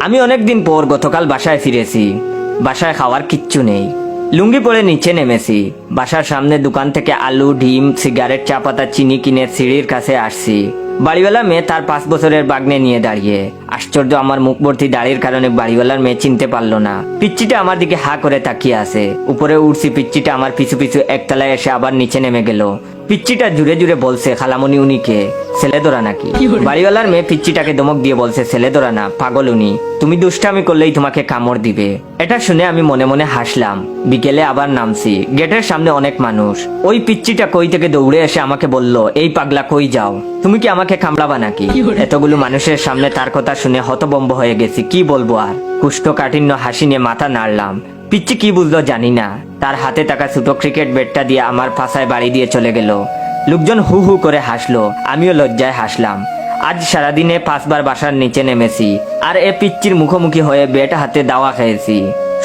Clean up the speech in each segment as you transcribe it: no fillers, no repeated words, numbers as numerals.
আমি অনেকদিন পর গতকাল বাসায় ফিরেছি। বাসায় খাওয়ার কিচ্ছু নেই। লুঙ্গি পরে নিচে নেমেছি। বাসার সামনে দোকান থেকে আলু, ডিম, সিগারেট, চা পাতা, চিনি কিনে সিঁড়ির কাছে আসছি। বাড়িওয়ালা মেয়ে তার 5 বছরের বাগ্নে নিয়ে দাঁড়িয়ে। আশ্চর্য, আমার মুখ ভর্তি দাড়ির কারণে বাড়িওয়ালার মেয়ে চিনতে পারলো না। পিচ্চিটা আমার দিকে হা করে তাকিয়ে আছে। উপরে উঠছি, পিচ্চিটা আমার পিছু পিছু একতলায় এসে আবার নিচে নেমে গেল। পিচ্চিটা জুড়ে জুড়ে বলছে, খালামণি উনি কে? ছেলে ধরা নাকি? বাড়িওয়ালার মেয়ে পিচ্চিটাকে ধমক দিয়ে বলছে, ছেলে ধরা না, পাগল উনি। তুমি দুষ্টামি করলেই তোমাকে কামড় দিবে। এটা শুনে আমি মনে মনে হাসলাম। বিকেলে আবার নামছি। গেটের সামনে অনেক মানুষ। ওই পিচ্চিটা কই থেকে দৌড়ে এসে আমাকে বলল, এই পাগলা কই যাও? তুমি কি আমাকে কামড়াবা নাকি? এতগুলো মানুষের সামনে তার কথা শুনে হতবম্ব হয়ে গেছি। কি বলবো আর? কুষ্ঠকাঠিন্য হাসি নিয়ে মাথা নাড়লাম। পিচ্চি কি বুঝলো জানি না, তার হাতে থাকা ছোট ক্রিকেট ব্যাটটা দিয়ে আমার পাছায় বাড়ি দিয়ে চলে গেল। লোকজন হু হু করে হাসলো, আমিও লজ্জায় হাসলাম। আজ সারাদিনে 5 বার বাসার নিচে নেমেছি, আর এ পিচ্চির মুখোমুখি হয়ে ব্যাট হাতে দাওয়া খেয়েছি।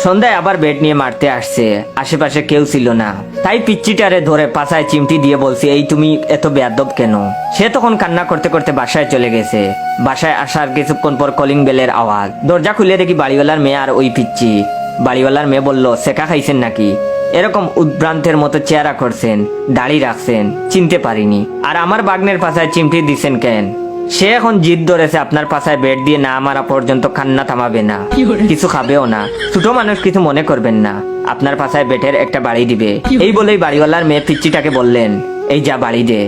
সন্ধ্যায় আবার ব্যাট নিয়ে মারতে আসছে। আশেপাশে কেউ ছিল না, তাই পিচ্চিটারে ধরে পাছায় চিমটি দিয়ে বলছি, এই তুমি এত বেয়াদব কেন? সে তখন কান্না করতে করতে বাসায় চলে গেছে। বাসায় আসার কিছুক্ষণ পর কলিং বেলের আওয়াজ। দরজা খুলে দেখি বাড়িওয়ালার মেয়ে আর ওই পিচ্চি। বাড়িওয়ালার মেয়ে বলল, সেকা খাইছেন নাকি? এরকম উদ্ভ্রান্তের মতো চেহারা করছেন, দাড়ি রাখছেন, চিনতে পারিনি। আর আমার বাগ্নের পাছায় চিমটি দিছেন কেন? সে এখন জিদ ধরেছে আপনার পাছায় বেড দিয়ে না মারা পর্যন্ত কান্না থামাবে না, কিছু খাবেও না। ছোট মানুষ, কিছু মনে করবেন না, আপনার পাছায় বেটের একটা বাড়ি দিবে। এই বলেই বাড়িওয়ালার মেয়ে পিচ্চিটাকে বললেন, এই যা বাড়ি দে।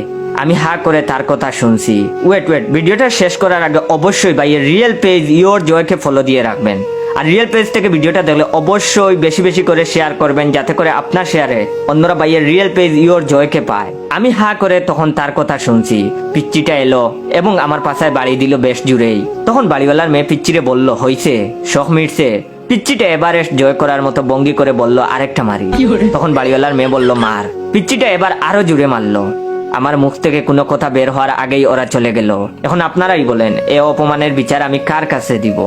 আমি হা করে তার কথা শুনছি। ওয়েট, ভিডিওটা শেষ করার আগে অবশ্যই ভাইয়ের রিয়েল পেজ ইওর জয়কে ফলো দিয়ে রাখবেন। আর রিয়েল পেজ থেকে ভিডিওটা দেখলে অবশ্যই বেশি বেশি করে শেয়ার করবেন, যাতে করে আপনার শেয়ারে অন্যরা ভাইয়ের রিয়েল পেজ ইওর জয়কে পায়। আমি হা করে তখন তার কথা শুনছি। পিচ্চিটা এলো এবং আমার পাছায় বাড়ি দিল বেশ জুড়েই। তখন বাড়িওয়ালার মেয়ে পিচ্চিরে বলল, হইছে, শখ মিটছে? পিচ্চিটা এবারে জয় করার মতো ভঙ্গি করে বলল, আরেকটা মারি। তখন বাড়িওয়ালার মেয়ে বলল, মার। পিচ্চিটা এবার আরো জুড়ে মারলো। আমার মুখ থেকে কোনো কথা বের হওয়ার আগেই ওরা চলে গেল। এখন আপনারাই বলেন, এ অপমানের বিচার আমি কার কাছে দিব?